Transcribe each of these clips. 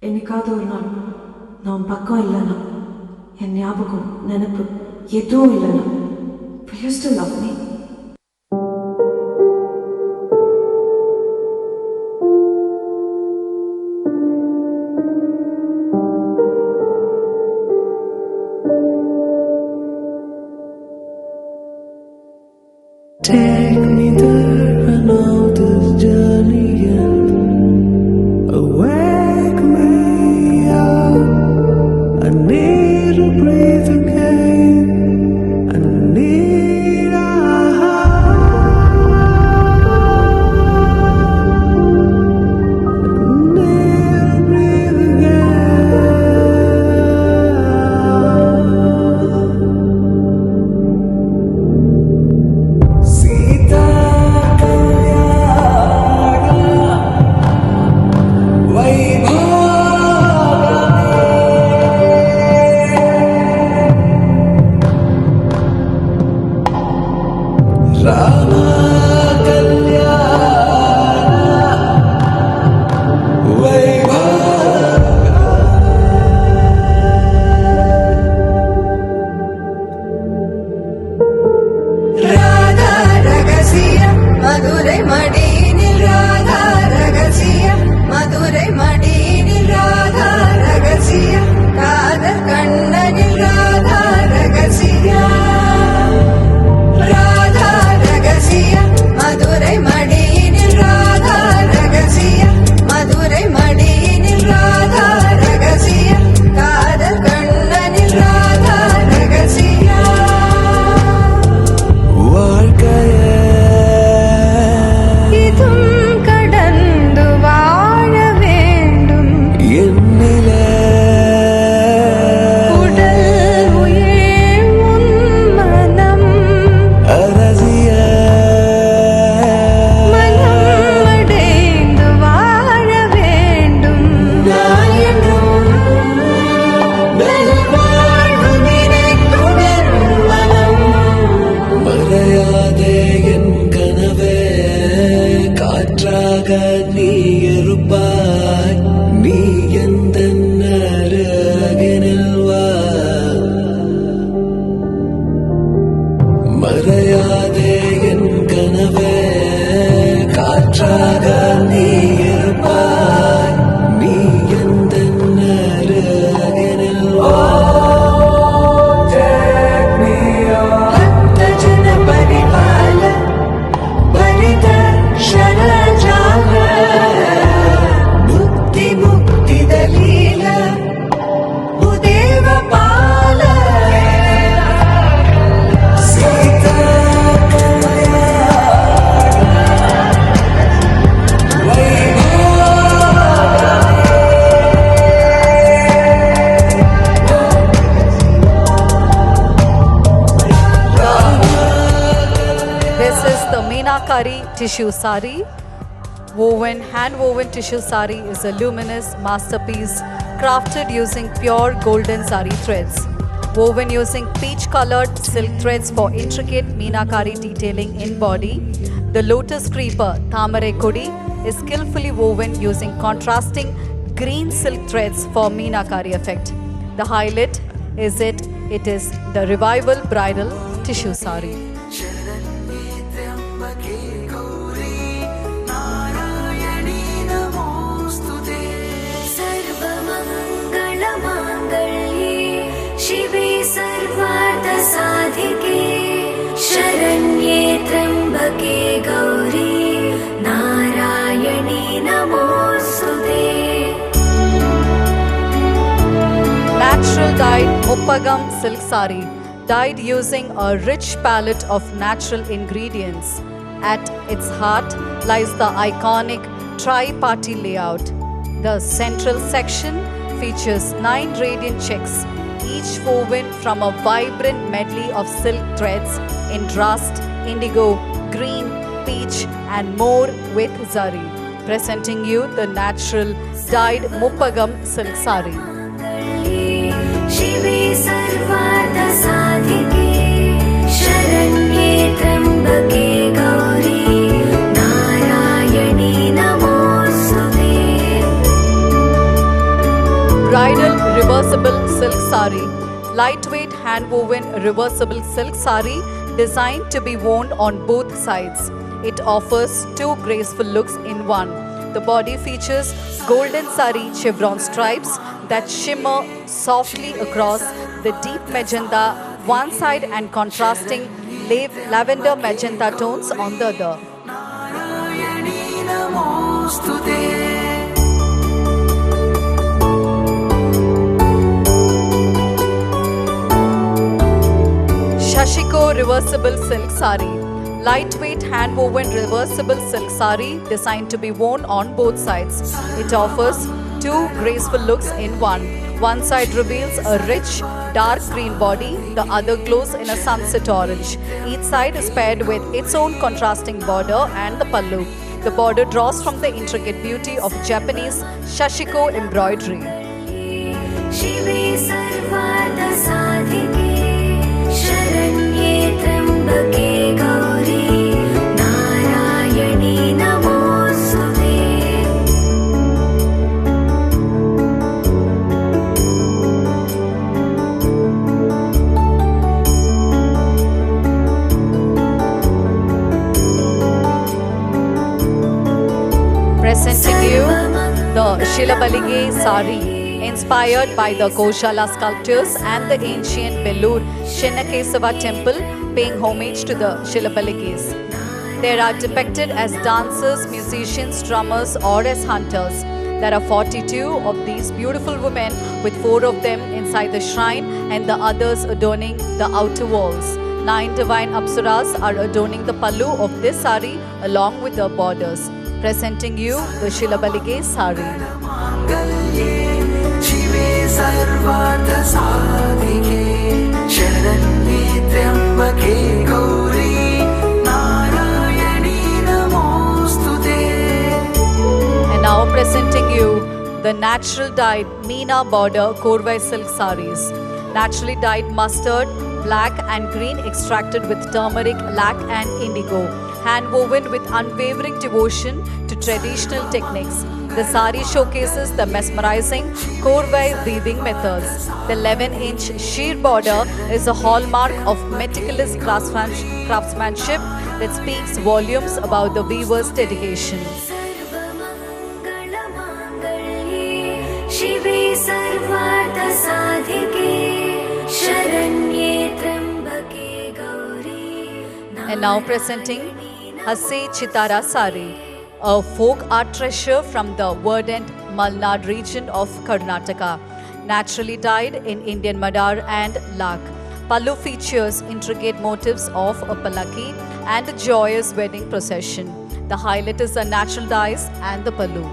என்னைக்காவது ஒரு நாள் நான் பக்கம் இல்லைனா, என் ஞாபகம் நினைப்பு எதுவும் இல்லைனா, will you still love me? Take me there, I know this journey ends. Wake me up, I need to breathe again. I need a breathe again. Sita Madurai மடியினில் Radha ரகசிய மதுரை மடியினில் ராதா ரகசிய காதல் கண்ணனில் ராதா ரகசிய ராதா ரகசிய மதுரை மடியினில் ராதா ரகசிய மதுரை மடியினில் ராதா ரகசிய காதல் கண்ணனில் ராதா ரகசிய வாழ்க்கைய நீ இருப்பாய், நீ எந்த அருகினில் வா, மறையாதே என் கனவே காற்றாக நீ இருப்பாய், நீ எந்த அருகினில் வா. Meenakari tissue sari. Hand-woven tissue sari is a luminous masterpiece crafted using pure golden sari threads. Woven using peach-colored silk threads for intricate Meenakari detailing in body. The lotus creeper, Thamare Kodi, is skillfully woven using contrasting green silk threads for Meenakari effect. The highlight is it is the revival bridal tissue sari. शिवे सर्वार्थ साधिके शरण्ये त्र्यंबके गौरी नारायणी नमोस्तुते. Natural dyed Muppagam silk sari, dyed using a rich palette of natural ingredients. At its heart lies the iconic tri-party layout. The central section features 9 radiant checks, each woven from a vibrant medley of silk threads in rust, indigo, green, peach and more with zari, presenting you the natural dyed Muppagam silk sari. शिवे सर्वार्थ साधिके शरण्ये त्र्यंबके गौरी नारायणी नमोस्तुते. Bridal reversible silk sari. Lightweight hand-woven reversible silk sari designed to be worn on both sides. It offers two graceful looks in one. The body features golden sari chevron stripes that shimmer softly across the deep magenta one side and contrasting lavender magenta tones on the other. Narayani नमोस्तुते Shashiko reversible silk sari. Lightweight hand-woven reversible silk sari designed to be worn on both sides. It offers two graceful looks in one. One side reveals a rich, dark green body, the other glows in a sunset orange. Each side is paired with its own contrasting border and the pallu. The border draws from the intricate beauty of Japanese Shashiko embroidery. शिवे सर्वार्थसाधिके शरण्ये त्र्यम्बके Gauri Narayani नमोऽस्तुते Presenting you the Shilabalige sari, inspired by the Koshala sculptures and the ancient Belur Chennakesava temple, paying homage to the Shilabaliges. They are depicted as dancers, musicians, drummers, or as hunters. There are 42 of these beautiful women, with 4 of them inside the shrine and the others adorning the outer walls. 9 divine apsaras are adorning the pallu of this sari along with the borders. Presenting you the Shilabalige sari. माङ्गल्ये शिवे सर्वार्थसाधिके शरण्ये त्र्यम्बके गौरी नारायणी नमोस्तुते And now presenting you the natural dyed Meena border Korvai silk saris. Naturally dyed mustard, black and green extracted with turmeric, lac and indigo. Hand woven with unwavering devotion to traditional techniques. The sari showcases the mesmerizing Korvai weaving methods. The 11-inch sheer border is a hallmark of meticulous craftsmanship that speaks volumes about the weaver's dedication. सर्वमङ्गलमाङ्गल्ये शिवे सर्वार्थसाधिके शरण्ये त्र्यम्बके Gauri And now presenting Hasse Chitara Sari, a folk art treasure from the verdant Malnad region of Karnataka, naturally dyed in Indian madar and lak. Pallu features intricate motifs of a palaki and a joyous wedding procession. The highlight is the natural dyes and the pallu.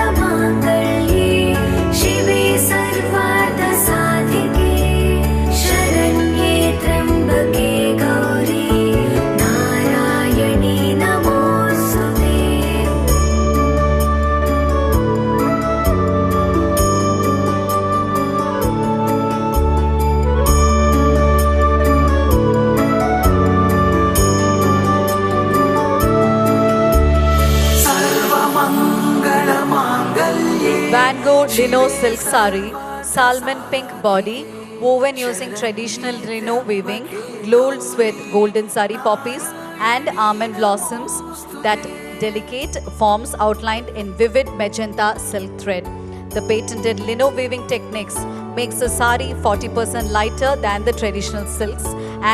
सर्वमङ्गलमाङ्गल्ये शिवे सर्वार्थसाधिके शरण्ये त्र्यम्बके गौरी नारायणी नमोऽस्तुते सर्वमङ्गलमाङ्गल्ये Van Gogh Lino silk sari, salmon pink body, woven using traditional lino weaving, glowed with golden sari poppies and almond blossoms that delicate forms outlined in vivid magenta silk thread. The patented lino weaving techniques makes the sari 40% lighter than the traditional silks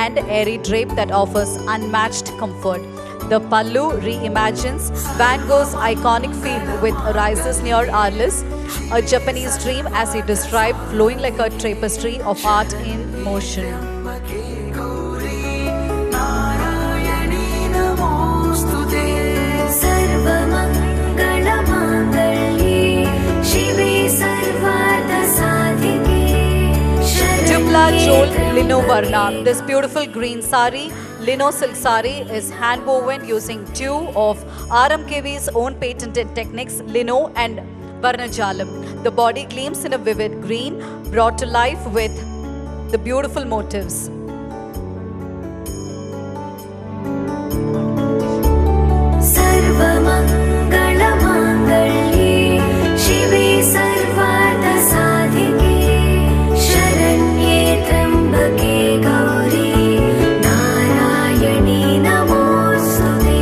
and airy drape that offers unmatched comfort. The pallu reimagines Van Gogh's iconic field with rises near Arles, a Japanese dream as he described, flowing like a tapestry of art in motion. Gauri Narayani नमोस्तुते सर्वमङ्गलमाङ्गल्ये शिवे सर्वार्थसाधिके Tupla Jol शरण्ये Lino Varna. This beautiful green sari, Lino silk sari, is hand woven using two of RMKV's own patented techniques, lino and Varnajalam. The body gleams in a vivid green, brought to life with the beautiful motifs. सर्वमङ्गलमाङ्गल्ये शिवे सर्वार्थसाधिके शरण्ये त्र्यम्बके Gauri Narayani नमोऽस्तुते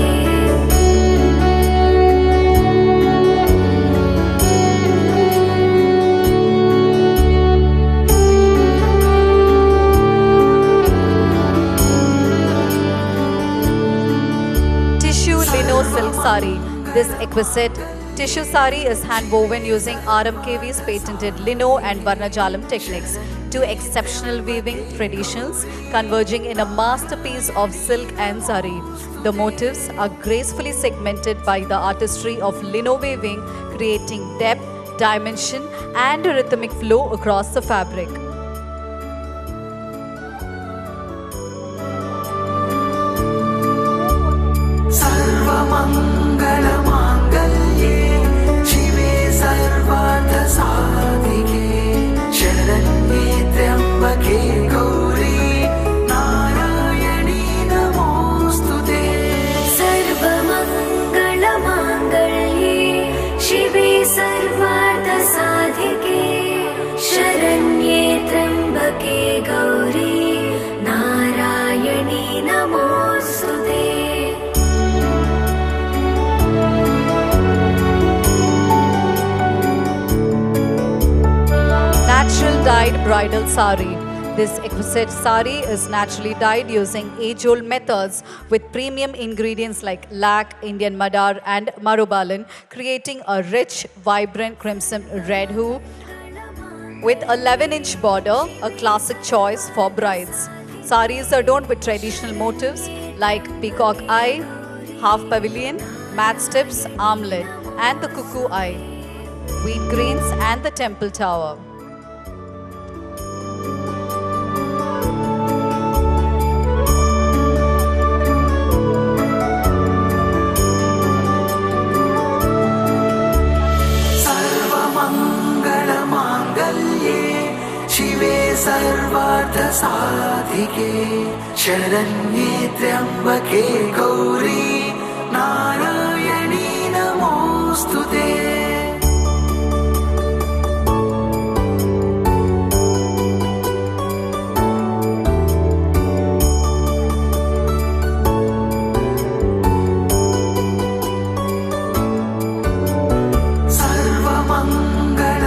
Tissue lino silk sari. This exquisite tissue sari is hand woven using RMKV's patented lino and Varnajalam techniques. Two exceptional weaving traditions converging in a masterpiece of silk and zari. The motifs are gracefully segmented by the artistry of lino weaving, creating depth, dimension, and a rhythmic flow across the fabric. सर्वमङ्गलमाङ्गल्ये शिवे सर्वार्थसाधिके शरण्ये त्र्यम्बके गौरी नारायणी नमोऽस्तुते सर्वमङ्गलमाङ्गल्ये शिवे सर्वार्थसाधिके शरण्ये त्र्यम्बके Gauri Narayani नमोऽस्तुते Natural dyed bridal sari. This exquisite sari is naturally dyed using age-old methods with premium ingredients like lac, Indian madar, and marubalan, creating a rich, vibrant crimson red hue with a 11-inch border, a classic choice for brides. Saris are adorned with traditional motifs like peacock eye, half pavilion, match tips, armlet, and the cuckoo eye, wheat greens, and the temple tower. सर्वमङ्गलमाङ्गल्ये शिवे सर्वार्थसाधिके शरण्ये त्र्यम्बके Gauri Narayani नमोऽस्तुते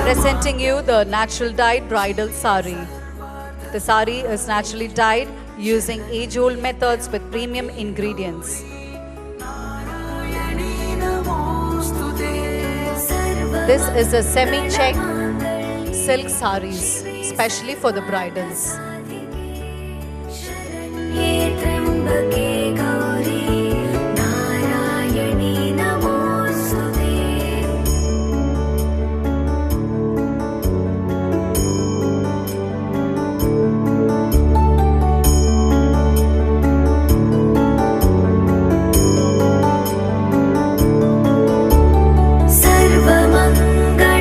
Presenting you the natural dyed bridal sari. The sari is naturally dyed using age-old methods with premium ingredients. This is a semi-check silk saris, especially for the bridals. शरण्ये त्र्यम्बके गौरी नारायणी नमोऽस्तुते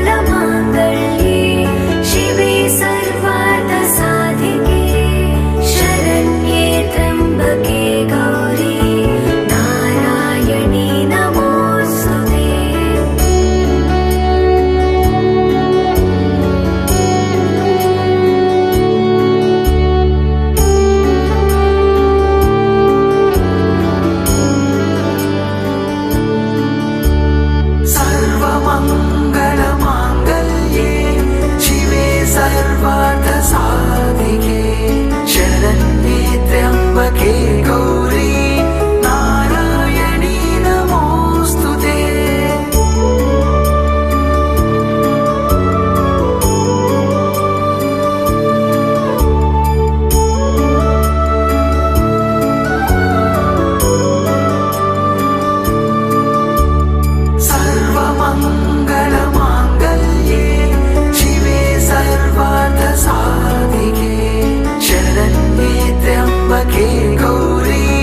सर्वमङ्गलमाङ्गल्ये शिवे सर्वार्थसाधिके शरण्ये त्र्यम्बके गौरी नारायणी नमोऽस्तुते सर्वमङ्गलमाङ्गल्ये शिवे सर्वार्थसाधिके शरण्ये त्र्यम्बके गौरी नारायणी नमोऽस्तुते सर्वमङ्गलमाङ्गल्ये शिवे सर्वार्थसाधिके शरण्ये त्र्यम्बके Gauri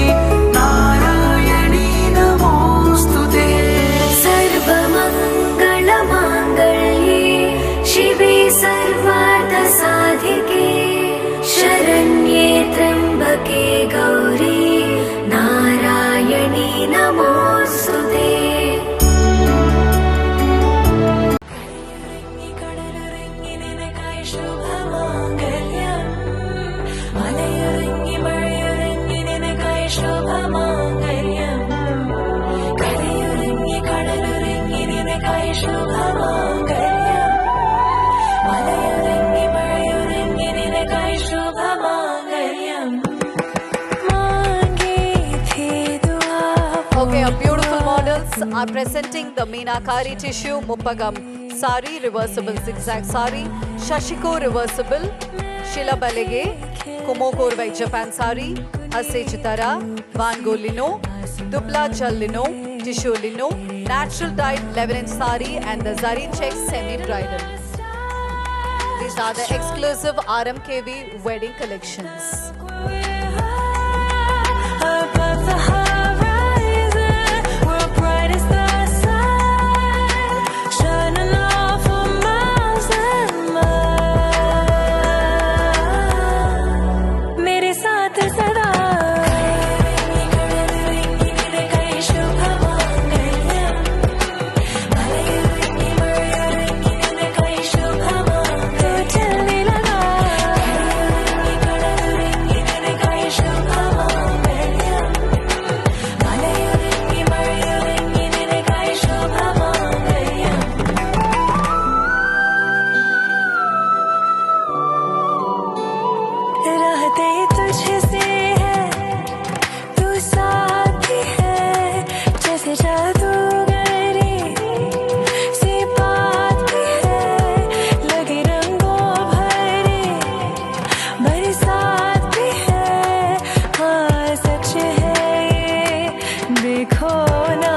models are presenting the Meenakari tissue Muppagam sari, reversible zigzag sari, Shashiko reversible, Shila Balige, Kumokorvai Japan sari, Ase Chitara, Vango lino, Dupla Jal lino, tissue lino, natural dyed 11-inch sari and the Zari check semi-bridal. These are the exclusive RMKV wedding collections. Above the horizon, we're bright as the sun, shining off for miles and miles. मेरे साथ सदा रहते तुझसे है, तू साथी है, जैसे जादूगरी सी बात भी है, लगे रंगों भरी बरसात भी है, हाँ सच है ये, देखो ना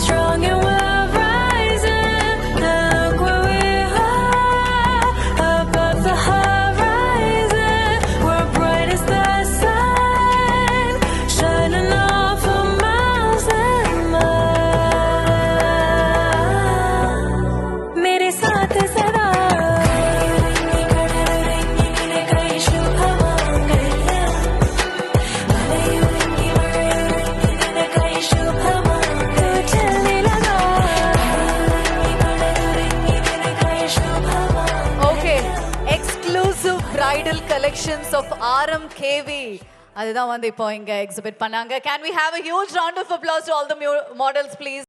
strong and we're rising. Look where we are, above the horizon. We're bright as the sun, shining off for miles and miles. मेरे साथ सदा Okay, exclusive bridal collections of RMKV. அதுதான் வந்து இப்போ இங்க எக்ஸிபிட் பண்ணாங்க. Can we have a huge round of applause to all the models please?